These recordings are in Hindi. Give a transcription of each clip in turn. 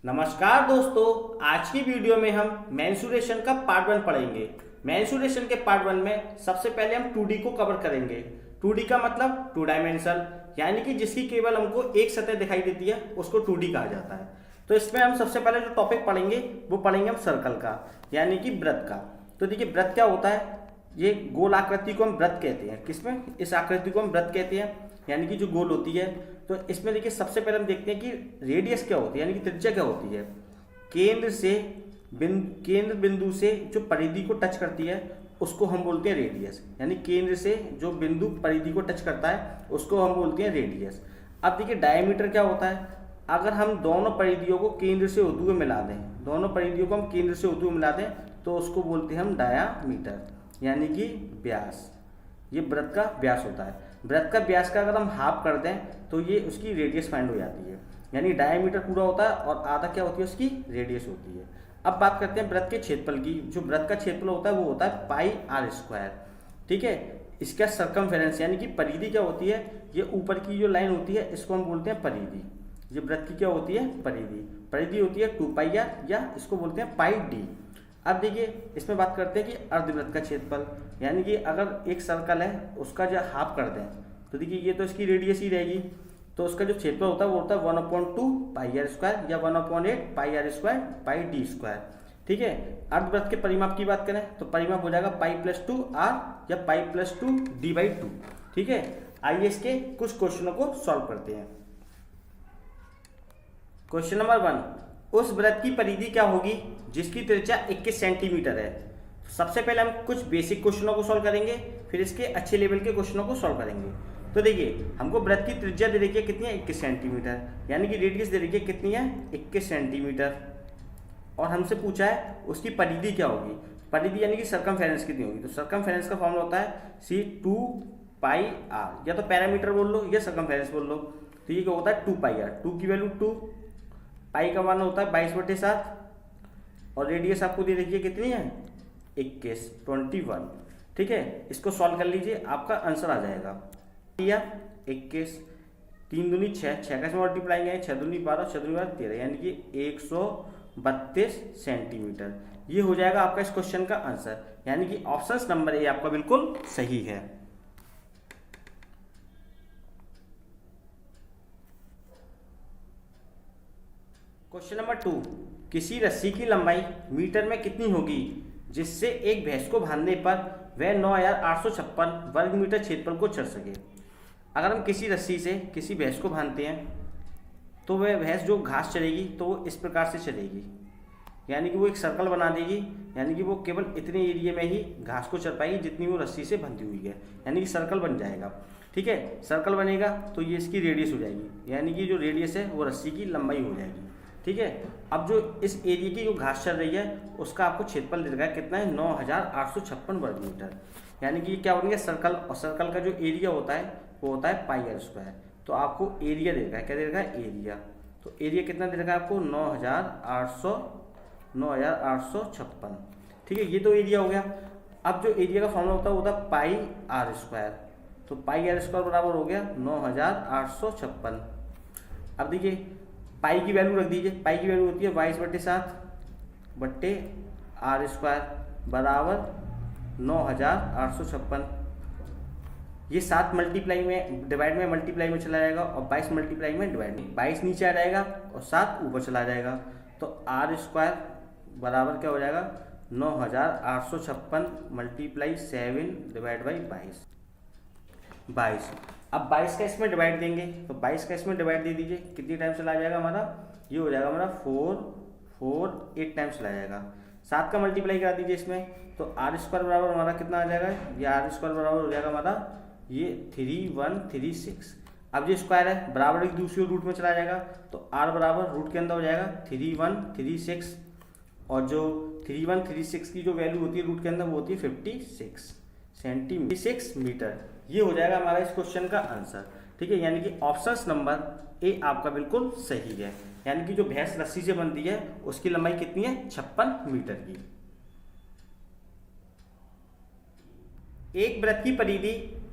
नमस्कार दोस्तों, आज की वीडियो में हम मेंसुरेशन का पार्ट 1 पढ़ेंगे। मेंसुरेशन के पार्ट 1 में सबसे पहले हम 2D को कवर करेंगे। 2D का मतलब टू डायमेंशनल, यानी कि जिसकी केवल हमको एक सतह दिखाई देती है उसको 2D कहा जाता है। तो इसमें हम सबसे पहले जो टॉपिक पढ़ेंगे वो पढ़ेंगे हम सर्कल का, यानी कि वृत्त का। तो देखिए वृत्त क्या होता है, ये गोल आकृति को हम वृत्त कहते हैं। किसमें? इस आकृति को हम वृत्त कहते हैं, यानी कि जो गोल होती है। तो इसमें देखिए सबसे पहले हम देखते हैं कि रेडियस क्या होती है, यानी कि त्रिज्या क्या होती है। केंद्र बिंदु से जो परिधि को टच करती है उसको हम बोलते हैं रेडियस, यानी केंद्र से जो बिंदु परिधि को टच करता है उसको हम बोलते हैं रेडियस। अब देखिए डायमीटर क्या होता है, अगर हम दोनों परिधियों को केंद्र से होते हुए मिला दें, दोनों परिधियों को हम केंद्र से होते हुए मिला दें तो उसको बोलते हैं हम डायामीटर, यानी कि व्यास। ये वृत्त का व्यास होता है। वृत्त का व्यास का अगर हम हाफ कर दें तो ये उसकी रेडियस फाइंड हो जाती है, यानी डायमीटर पूरा होता है और आधा क्या होती है उसकी रेडियस होती है। अब बात करते हैं वृत्त के क्षेत्रफल की। जो वृत्त का क्षेत्रफल होता है वो होता है पाई आर स्क्वायर। ठीक है, इसका सरकमफेरेंस यानी कि परिधि क्या होती है, ये ऊपर की जो लाइन होती है इसको हम बोलते हैं परिधि। ये वृत्त की क्या होती है, परिधि। परिधि होती है 2 पाई आर, या इसको बोलते हैं पाई डी। अब देखिए इसमें बात करते हैं कि अर्धवृत्त का क्षेत्रफल, यानी कि अगर एक सर्कल है उसका जो हाफ कर दें तो देखिए ये तो इसकी रेडियस ही रहेगी, तो उसका जो क्षेत्रफल होता है वो होता है 1/2 पाई आर स्क्वायर या 1/8 pi R square pi D square. ठीक है, अर्धवृत्त के परिमाप की बात करें तो परिमाप हो जाएगा पाई प्लस 2 आर या पाई प्लस 2 डी बाई 2। ठीक है, आइए इसके कुछ क्वेश्चनों को सॉल्व करते हैं। क्वेश्चन नंबर 1, उस वृत्त की परिधि क्या होगी जिसकी त्रिज्या 21 सेंटीमीटर है। सबसे पहले हम कुछ बेसिक क्वेश्चनों को सॉल्व करेंगे, फिर इसके अच्छे लेवल के क्वेश्चनों को सॉल्व करेंगे। तो देखिए हमको वृत्त की त्रिज्या दे रखी है कितनी है, 21 सेंटीमीटर, यानी कि रेडियस दे रखी है कितनी है, 21 सेंटीमीटर। और हमसे पूछा है उसकी परिधि क्या होगी। परिधि यानी कि सरकमफेरेंस कितनी होगी। तो सरकमफेरेंस का फॉर्मूला होता है सी 2 पाई आर, या तो पैरामीटर बोल लो या सरकमफेरेंस बोल लो। तो ये क्या होता है 2 पाई आर, 2 की वैल्यू 2, पाई का मान होता है 22/7 और रेडियस आपको दे रखी है कितनी है 21। ठीक है, इसको सॉल्व कर लीजिए, आपका आंसर आ जाएगा 21, 3 दूनी 6, 6 का मल्टीप्लाई है, 6 दूनी 12, 6 दूनी 12 13, यानी कि 132 सेंटीमीटर। ये हो जाएगा आपका इस क्वेश्चन का आंसर, यानी कि ऑप्शन नंबर ए आपका बिल्कुल सही है। क्वेश्चन नंबर 2, किसी रस्सी की लंबाई मीटर में कितनी होगी जिससे एक भैंस को बांधने पर वह 9856 वर्ग मीटर क्षेत्रफल को चढ़ सके। अगर हम किसी रस्सी से किसी भैंस को बांधते हैं तो वह भैंस जो घास चलेगी तो वो इस प्रकार से चलेगी, यानी कि वो एक सर्कल बना देगी, यानी कि वो केवल इतने एरिया में ही घास को चढ़ पाएगी जितनी वो रस्सी से बंधी हुई है, यानी कि सर्कल बन जाएगा। ठीक है, सर्कल बनेगा तो ये इसकी रेडियस हो जाएगी, यानी कि जो रेडियस है वो रस्सी की लंबाई हो जाएगी। ठीक है, अब जो इस एरिया की जो घास चल रही है उसका आपको क्षेत्रफल दे रखा है कितना है 9856 वर्ग मीटर, यानी कि क्या बन गया सर्कल, और सर्कल का जो एरिया होता है वो होता है पाई आर स्क्वायर। तो आपको एरिया दे रखा है, क्या दे रखा है एरिया। तो एरिया कितना दे रखा है आपको 9856। ठीक है, ये तो एरिया हो गया। अब जो एरिया का फॉर्मूला होता है वो होता है पाई आर स्क्वायर। तो पाई आर स्क्वायर बराबर हो गया 9856। अब देखिए पाई की वैल्यू रख दीजिए, पाई की वैल्यू होती है 22/7 बट्टे आर स्क्वायर बराबर 9856। ये 7 मल्टीप्लाई में डिवाइड में मल्टीप्लाई में चला जाएगा और 22 मल्टीप्लाई में डिवाइड में, 22 नीचे आ जाएगा और 7 ऊपर चला जाएगा। तो आर स्क्वायर बराबर क्या हो जाएगा 9856 मल्टीप्लाई 7 डिवाइड बाई 22। अब 22 का इसमें डिवाइड देंगे तो 22 का इसमें डिवाइड दे दीजिए, कितनी टाइम चला जाएगा हमारा, ये हो जाएगा हमारा 8 टाइम्स चला जाएगा। 7 का मल्टीप्लाई करा दीजिए इसमें, तो आर स्क्वायर बराबर हमारा कितना आ जाएगा, ये आर स्क्वायर बराबर हो जाएगा हमारा ये 3136। अब जो स्क्वायर है बराबर एक दूसरी रूट में चला जाएगा तो आर बराबर रूट के अंदर हो जाएगा 3136, और जो 3136 की जो वैल्यू होती है रूट के अंदर वो होती है 56 सेंटीमीटर, 6 मीटर। ये हो जाएगा हमारा इस क्वेश्चन का आंसर। ठीक है, यानी कि ऑप्शन नंबर ए आपका बिल्कुल सही है, यानी कि जो भैंस रस्सी से बनती है उसकी लंबाई कितनी है 56 मीटर की। एक वृत्त की परिधि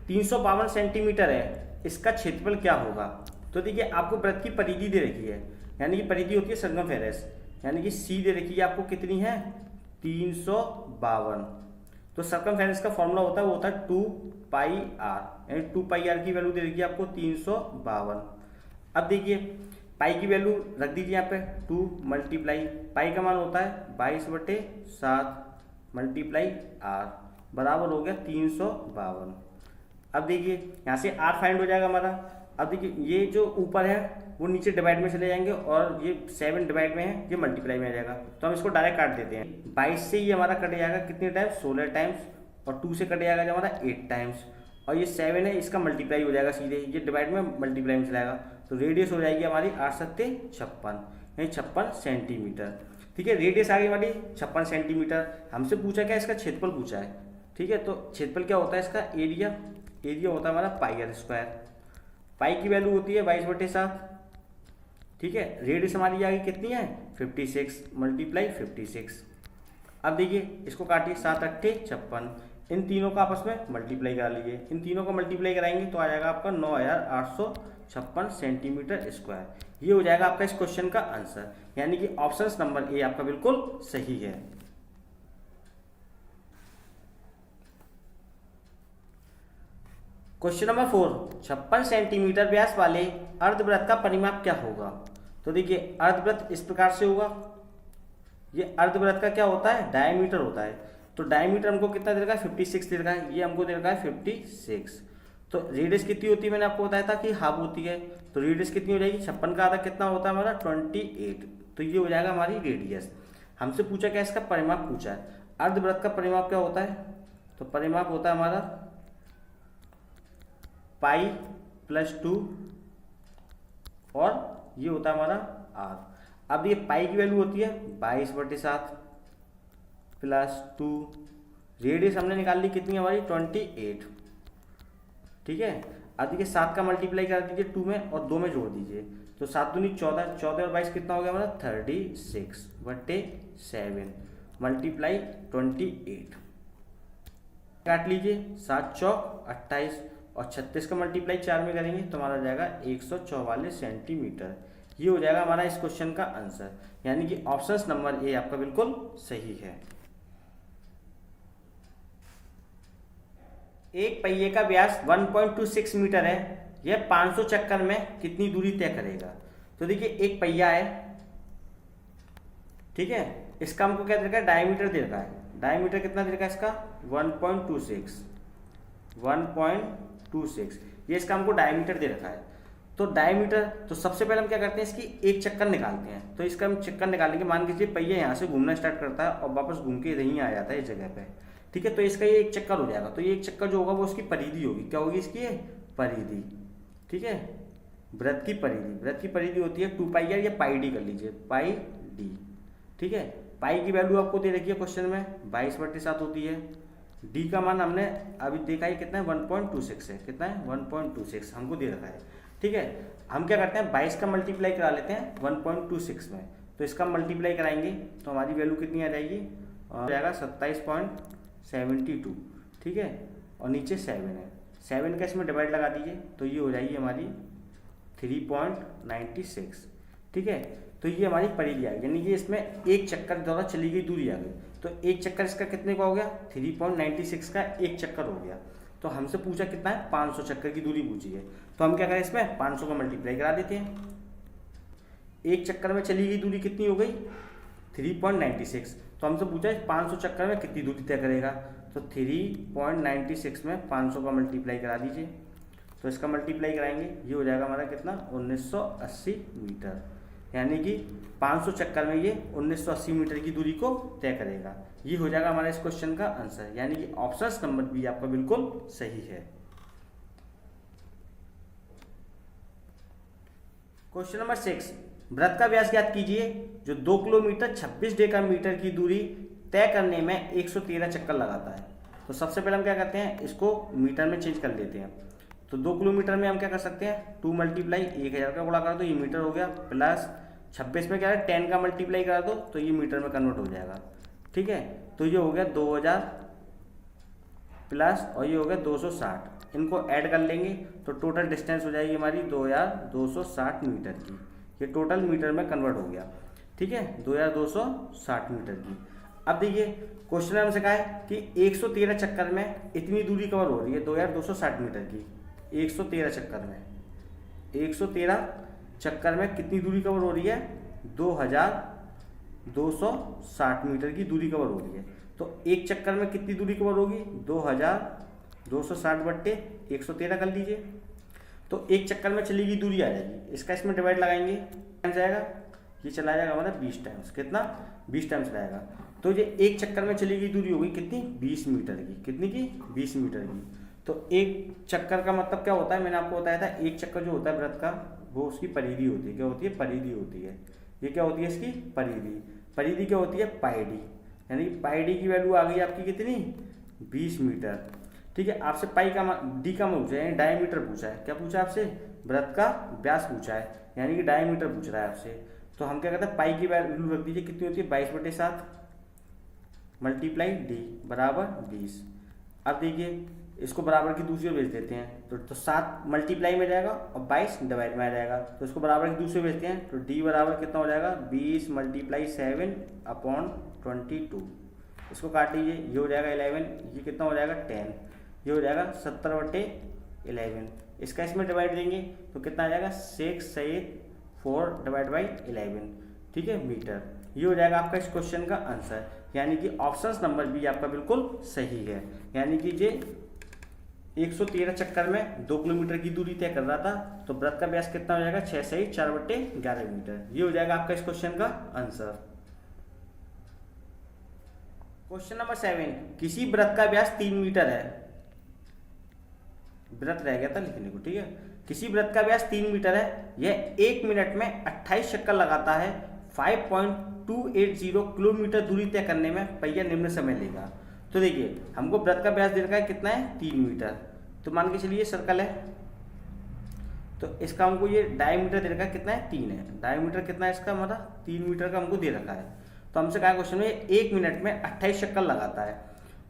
352 सेंटीमीटर है, इसका क्षेत्रफल क्या होगा। तो देखिए आपको वृत्त की परिधि दे रखी है, यानी कि परिधि होती है सरकमफेरेंस, यानी कि सी दे रखी है आपको कितनी है 352। तो सरकमफेरेंस का फॉर्मूला होता है वो होता है 2 πr, यानी 2 πr की वैल्यू दे रखी है आपको 352। अब देखिए पाई की वैल्यू रख दीजिए यहाँ पे 2 मल्टीप्लाई पाई का मान होता है 22/7 मल्टीप्लाई r बराबर हो गया 352। अब देखिए यहाँ से r फाइंड हो जाएगा हमारा। अब देखिए ये जो ऊपर है वो नीचे डिवाइड में चले जाएंगे और ये 7 डिवाइड में है, ये मल्टीप्लाई में आ जाएगा, तो हम इसको डायरेक्ट काट देते हैं। 22 से ये हमारा कट जाएगा कितने टाइम्स 16 टाइम्स, और 2 से कट जाएगा जो हमारा 8 टाइम्स, और ये 7 है इसका मल्टीप्लाई हो जाएगा सीधे, ये डिवाइड में मल्टीप्लाई में चलाएगा, तो रेडियस हो जाएगी हमारी 8 7 56, यानी 56 सेंटीमीटर। ठीक है, रेडियस आ गई हमारी 56 सेंटीमीटर। हमसे पूछा क्या, इसका क्षेत्रफल पूछा है। ठीक है, तो क्षेत्रफल क्या होता है इसका, एरिया होता है हमारा πr²। पाई की वैल्यू होती है 22/7। ठीक है, रेडियस हमारी आ गई कितनी है 56 मल्टीप्लाई 56। अब देखिए इसको काटिए 7 8 56, इन तीनों का आपस में मल्टीप्लाई करा लीजिए, इन तीनों को मल्टीप्लाई कराएंगे तो आ जाएगा आपका 9856 सेंटीमीटर स्क्वायर। ये हो जाएगा आपका इस क्वेश्चन का आंसर, यानी कि ऑप्शन नंबर ए आपका बिल्कुल सही है। क्वेश्चन नंबर 4, 56 सेंटीमीटर व्यास वाले अर्धवृत्त का परिमाप क्या होगा। तो देखिए अर्धवृत्त इस प्रकार से होगा, ये अर्धवृत्त का क्या होता है डायमीटर होता है, तो डायमीटर हमको कितना दे रखा है 56 दे रखा है, ये हमको दे रखा है 56। तो रेडियस कितनी होती है मैंने आपको बताया था कि हाफ होती है, तो रेडियस कितनी हो जाएगी 56 का आधा कितना होता है हमारा 28, तो ये हो जाएगा हमारी रेडियस। हमसे पूछा क्या इसका परिमाप पूछा है, अर्धवृत्त का परिमाप क्या होता है, तो परिमाप होता है हमारा पाई + 2 और ये होता है हमारा r। अब ये पाई की वैल्यू होती है 22/7 + 2, रेडियस हमने निकाल ली कितनी हमारी 28। ठीक है, अब देखिए 7 का मल्टीप्लाई कर दीजिए 2 में और 2 में जोड़ दीजिए, तो 7 दूनी 14, 14 और 22 कितना हो गया हमारा 36/7 मल्टीप्लाई 28। काट लीजिए 7 चौक 28 और 36 का मल्टीप्लाई 4 में करेंगे तो हमारा जाएगा 144 सेंटीमीटर। ये हो जाएगा हमारा इस क्वेश्चन का आंसर, यानी कि ऑप्शन नंबर ए आपका बिल्कुल सही है। एक पहिए का व्यास 1.26 मीटर है, यह 500 चक्कर में कितनी दूरी तय करेगा। तो देखिए एक पहिया है, ठीक है, इसका हमको क्या दे रखा है डायमीटर दे रखा है, डायमीटर कितना दे रखा है इसका 1.26, ये इसका हमको डायमीटर दे रखा है। तो डायमीटर, तो सबसे पहले हम क्या करते हैं इसकी एक चक्कर निकालते हैं, तो इसका हम चक्कर निकालने के मान लीजिए पहिया यहाँ से घूमना स्टार्ट करता है और वापस घूम के यहीं आ जाता है इस जगह पे। ठीक है, तो इसका ये एक चक्कर हो जाएगा, तो ये एक चक्कर जो होगा वो उसकी परिधि होगी, क्या होगी इसकी परिधि। ठीक है, वृत्त की परिधि, वृत्त की परिधि होती है 2 पाई आर या पाई डी कर लीजिए, पाई डी। ठीक है, पाई की वैल्यू आपको दे रखी है क्वेश्चन में 22/7 होती है, डी का मान हमने अभी देखा है कितना है 1.26 है, कितना है 1.26 हमको दे रखा है। ठीक है, हम क्या करते हैं 22 का मल्टीप्लाई करा लेते हैं 1.26 में, तो इसका मल्टीप्लाई कराएंगे तो हमारी वैल्यू कितनी आ जाएगी, आ जाएगा 27.72। ठीक है, और नीचे 7 है, 7 का इसमें डिवाइड लगा दीजिए तो ये हो जाएगी हमारी 3.96। ठीक है, तो ये हमारी परिधि आ गई, यानी कि इसमें एक चक्कर द्वारा चली गई दूरी आ गई, तो एक चक्कर इसका कितने का हो गया 3.96 का एक चक्कर हो गया। तो हमसे पूछा कितना है 500 चक्कर की दूरी पूछी है, तो हम क्या करें इसमें 500 का मल्टीप्लाई करा देते हैं। एक चक्कर में चली गई दूरी कितनी हो गई 3.96, तो हमसे पूछा है 500 चक्कर में कितनी दूरी तय करेगा, तो 3.96 में 500 का मल्टीप्लाई करा दीजिए, तो इसका मल्टीप्लाई कराएंगे ये हो जाएगा हमारा कितना 1980 मीटर, यानी कि 500 चक्कर में ये 1980 मीटर की दूरी को तय करेगा। ये हो जाएगा हमारा इस क्वेश्चन का आंसर, यानी कि ऑप्शन नंबर बी आपका बिल्कुल सही है। क्वेश्चन नंबर 6, वृत्त का व्यास ज्ञात कीजिए जो 2 किलोमीटर 26 डेकामीटर की दूरी तय करने में 113 चक्कर लगाता है। तो सबसे पहले हम क्या करते हैं इसको मीटर में चेंज कर लेते हैं, तो 2 किलोमीटर में हम क्या कर सकते हैं 2 मल्टीप्लाई 1000 का गुणा कर दो, ये मीटर हो गया, प्लस 26 में क्या है 10 का मल्टीप्लाई करा दो तो ये मीटर में कन्वर्ट हो जाएगा। ठीक है, तो ये हो गया प्लस और ये हो गया 260, इनको ऐड कर लेंगे तो टोटल डिस्टेंस हो जाएगी हमारी 2260 मीटर की। ये टोटल मीटर में कन्वर्ट हो गया, ठीक है, 2260 मीटर की। अब देखिए क्वेश्चन में हमसे कहा है कि 113 चक्कर में इतनी दूरी कवर हो रही है 2260 मीटर की। 113 चक्कर में 113 चक्कर में कितनी दूरी कवर हो रही है? 2260 मीटर की दूरी कवर हो रही है। तो एक चक्कर में कितनी दूरी कवर होगी? 2260 बट्टे 113 कर लीजिए। तो एक चक्कर में चली गई दूरी आ जाएगी, इसका इसमें डिवाइड लगाएंगे, टाइम्स जाएगा, ये चला जाएगा हमारा 20 टाइम्स। कितना? 20 टाइम्स जाएगा। तो ये एक चक्कर में चली गई दूरी होगी कितनी? 20 मीटर की। कितनी की? 20 मीटर की। तो एक चक्कर का मतलब क्या होता है? मैंने आपको बताया था, एक चक्कर जो होता है वृत्त का वो उसकी परिधि होती है। क्या होती है? परिधि होती है। ये क्या होती है? इसकी परिधि। परिधि क्या होती है? पाई डी। यानी पाई डी की वैल्यू आ गई आपकी कितनी? 20 मीटर। ठीक है, आपसे पाई का डी का पूछा है, यानी डायमीटर पूछा है। क्या पूछा है आपसे? वृत्त का व्यास पूछा है, यानी कि डायमीटर पूछ रहा है आपसे। तो हम क्या कहते हैं, पाई की वैल्यू रख दीजिए, कितनी होती है? 22/7 मल्टीप्लाई डी बराबर 20। अब देखिए इसको बराबर की दूसरी ओर भेज देते हैं, तो 7 मल्टीप्लाई में जाएगा और 22 डिवाइड में आ जाएगा। तो इसको बराबर की दूसरी ओर भेजते हैं, तो डी बराबर कितना हो जाएगा? 20 × 7/22। इसको काट लीजिए, ये हो जाएगा 11, ये कितना हो जाएगा? 10, ये हो जाएगा 70/11। इसका इसमें डिवाइड देंगे तो कितना आ जाएगा? 6/4/11, ठीक है, मीटर। ये हो जाएगा आपका इस क्वेश्चन का आंसर, यानी कि ऑप्शन नंबर बी आपका बिल्कुल सही है। यानी कि ये 113 चक्कर में 2 किलोमीटर की दूरी तय कर रहा था, तो वृत्त का व्यास कितना हो जाएगा? 6/4/11 मीटर। ये हो जाएगा आपका इस क्वेश्चन का आंसर। क्वेश्चन नंबर 7, किसी वृत्त का व्यास 3 मीटर है। वृत्त रह गया था लिखने को, ठीक है। किसी वृत्त का व्यास 3 मीटर है, यह 1 मिनट में 28 चक्कर लगाता है। 5.280 किलोमीटर दूरी तय करने में पहिया निम्न समय लेगा। तो देखिए हमको वृत्त का व्यास दे रखा है कितना है? 3 मीटर। तो मान के चलिए सर्कल है, तो इसका हमको ये डायमीटर दे रखा है कितना है? 3 है। डायमीटर कितना है इसका? हमारा 3 मीटर का हमको दे रखा है। तो हमसे कहा क्वेश्चन में 1 मिनट में 28 चक्कर लगाता है,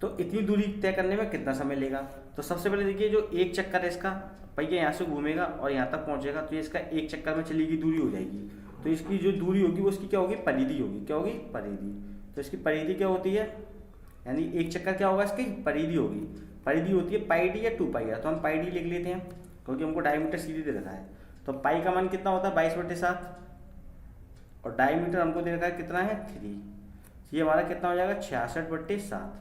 तो इतनी दूरी तय करने में कितना समय लेगा? तो सबसे पहले देखिए जो एक चक्कर है इसका, पहिया यहाँ से घूमेगा और यहाँ तक पहुँचेगा, तो ये इसका एक चक्कर में चली गई दूरी हो जाएगी। तो इसकी जो दूरी होगी वो इसकी क्या होगी? परिधि होगी। क्या होगी? परिधि। तो इसकी परिधि क्या होती है? यानी एक चक्कर क्या होगा? इसकी परिधि होगी। परिधि होती है पाई डी या 2πr। तो हम पाई डी लिख लेते हैं क्योंकि हमको डायमीटर सीधे दे रखा है। तो पाई का मान कितना होता है? 22/7, और डायमीटर हमको दे रखा है कितना है? 3। ये हमारा कितना हो जाएगा? 66/7।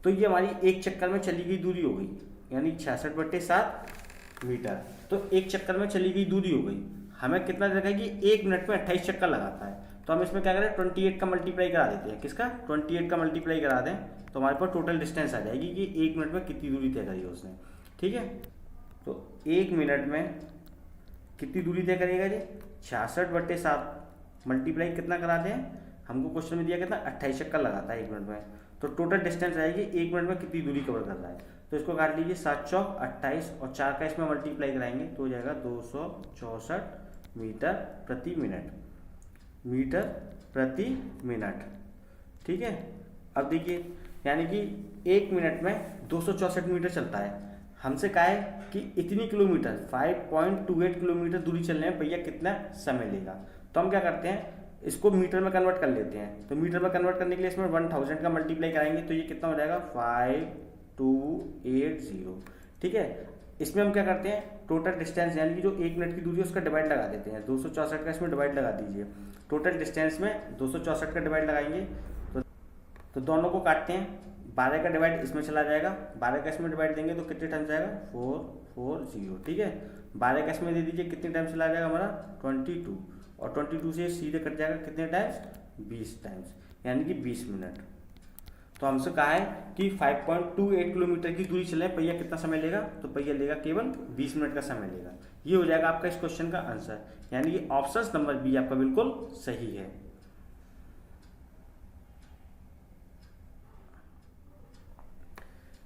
तो ये हमारी एक चक्कर में चली गई दूरी हो गई, यानी 66/7 मीटर। तो एक चक्कर में चली गई दूरी हो गई। हमें कितना दे रखा है कि 1 मिनट में 28 चक्कर लगाता है। तो हम इसमें क्या करें? 28 का मल्टीप्लाई करा देते हैं। किसका? 28 का मल्टीप्लाई करा दें तो हमारे पास टोटल डिस्टेंस आ जाएगी कि 1 मिनट में कितनी दूरी तय करी है उसने, ठीक है। तो 1 मिनट में कितनी दूरी तय करेगा जी? 66/7 मल्टीप्लाई कितना करा दें? हमको क्वेश्चन में दिया कितना? 28 चक्कर लगाता है 1 मिनट में। तो टोटल डिस्टेंस आएगी 1 मिनट में कितनी दूरी कवर कर रहा है। तो इसको काट लीजिए, 7 चौक 28 और 4 का इसमें मल्टीप्लाई कराएंगे तो हो जाएगा 264 मीटर प्रति मिनट। मीटर प्रति मिनट, ठीक है। अब देखिए यानी कि 1 मिनट में 264 मीटर चलता है। हमसे कहा है कि इतनी किलोमीटर 5.28 किलोमीटर दूरी चलने में भैया कितना समय लेगा। तो हम क्या करते हैं, इसको मीटर में कन्वर्ट कर लेते हैं। तो मीटर में कन्वर्ट करने के लिए इसमें 1000 का मल्टीप्लाई कराएंगे तो ये कितना हो जाएगा? 5280, ठीक है। इसमें हम क्या करते हैं, टोटल डिस्टेंस यानी कि जो 1 मिनट की दूरी है उसका डिवाइड लगा देते हैं। 264 का इसमें डिवाइड लगा दीजिए। टोटल डिस्टेंस में 264 का डिवाइड लगाएंगे तो दोनों को काटते हैं। 12 का डिवाइड इसमें चला जाएगा, 12 का इसमें डिवाइड देंगे तो कितने टाइम जाएगा? 440, ठीक है। 12 का इसमें दे दीजिए, कितने टाइम चला जाएगा हमारा? 22, और 22 से सीधे कट जाएगा कितने टाइम्स? 20 टाइम्स, यानी कि 20 मिनट। तो हमसे कहा है कि 5.28 किलोमीटर की दूरी चले, पहिया कितना समय लेगा? तो पहिया लेगा केवल 20 मिनट का समय लेगा। ये हो जाएगा आपका इस क्वेश्चन का आंसर, यानी कि ऑप्शन नंबर बी आपका बिल्कुल सही है।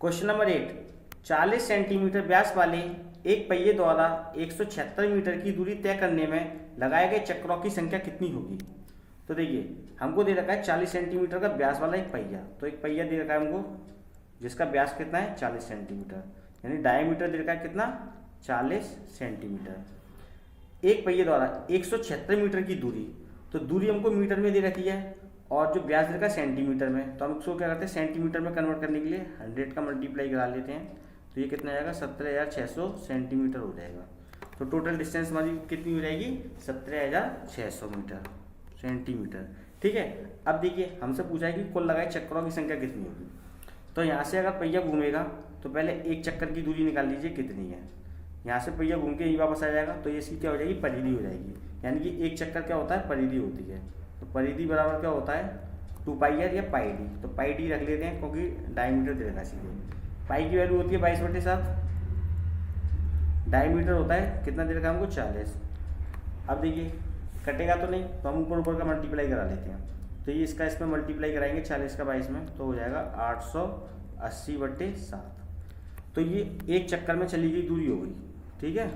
क्वेश्चन नंबर 8, 40 सेंटीमीटर व्यास वाले एक पहिए द्वारा 176 मीटर की दूरी तय करने में लगाए गए चक्रों की संख्या कितनी होगी? तो देखिए हमको दे रखा है 40 सेंटीमीटर का व्यास वाला एक पहिया। तो एक पहिया दे रखा है हमको जिसका व्यास कितना है 40 सेंटीमीटर, यानी डायमीटर दे रखा है कितना 40 सेंटीमीटर। एक पहिए द्वारा 176 मीटर की दूरी, तो दूरी हमको मीटर में दे रखी है और जो व्यास दे रखा है सेंटीमीटर में, तो हम इसको क्या करते हैं सेंटीमीटर में कन्वर्ट करने के लिए 100 का मल्टीप्लाई करा लेते हैं, तो ये कितना आएगा 17,600 सेंटीमीटर हो जाएगा। तो टोटल डिस्टेंस हमारी कितनी हो जाएगी 17,600 मीटर सेंटीमीटर। ठीक है, अब देखिए हमसे पूछा है कि कुल लगाए चक्करों की संख्या कितनी होगी। तो यहाँ से अगर पहिया घूमेगा तो पहले एक चक्कर की दूरी निकाल लीजिए कितनी है। यहाँ से पहिया घूम के यहीं वापस आ जाएगा तो ये इसकी क्या हो जाएगी परिधि हो जाएगी, यानी कि एक चक्कर क्या होता है परिधि होती है। तो परिधि बराबर क्या होता है 2πr या पाई डी। तो पाई डी रख लेते हैं क्योंकि डायमीटर दे रखा सीधे। पाई की वैल्यू होती है 22/7, डायमीटर होता है कितना दे रखा हमको 40। अब देखिए कटेगा तो नहीं, तो हम ऊपर का मल्टीप्लाई करा लेते हैं। तो ये इसका इसमें मल्टीप्लाई कराएंगे 40 का 22 में, तो हो जाएगा 880/7। तो ये एक चक्कर में चली गई दूरी हो गई। ठीक है,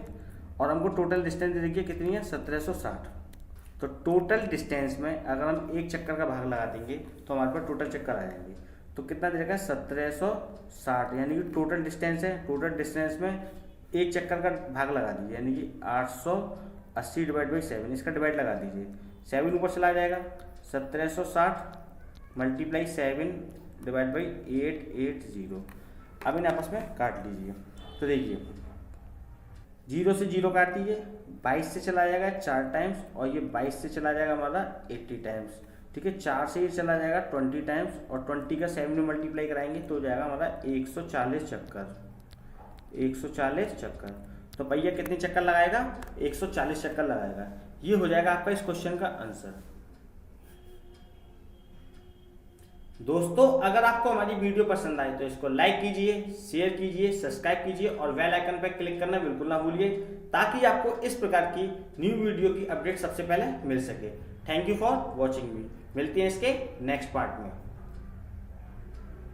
और हमको टोटल डिस्टेंस देखिए कितनी है 1760। तो टोटल डिस्टेंस में अगर हम एक चक्कर का भाग लगा देंगे तो हमारे पास टोटल चक्कर आ जाएंगे। तो कितना दे रखा है 1760, यानी कि टोटल डिस्टेंस है। टोटल डिस्टेंस में एक चक्कर का भाग लगा दीजिए, यानी कि 880/7, इसका डिवाइड लगा दीजिए। 7 ऊपर चला जाएगा, 1760 मल्टीप्लाई 7/880। अब इन्हें आपस में काट लीजिए। तो देखिए 0 से 0 काट दीजिए, 22 से चला जाएगा 4 टाइम्स और ये 22 से चला जाएगा हमारा 80 टाइम्स। ठीक है, 4 से ये चला जाएगा 20 टाइम्स और 20 का 7 में मल्टीप्लाई कराएंगे तो हो जाएगा हमारा 140 चक्कर। 140 चक्कर। तो भैया कितने चक्कर लगाएगा 140 चक्कर लगाएगा। ये हो जाएगा आपका इस क्वेश्चन का आंसर। दोस्तों अगर आपको हमारी वीडियो पसंद आए तो इसको लाइक कीजिए, शेयर कीजिए, सब्सक्राइब कीजिए और बेल आइकन पर क्लिक करना बिल्कुल ना भूलिए, ताकि आपको इस प्रकार की न्यू वीडियो की अपडेट सबसे पहले मिल सके। थैंक यू फॉर वॉचिंग मी। मिलते हैं इसके नेक्स्ट पार्ट में।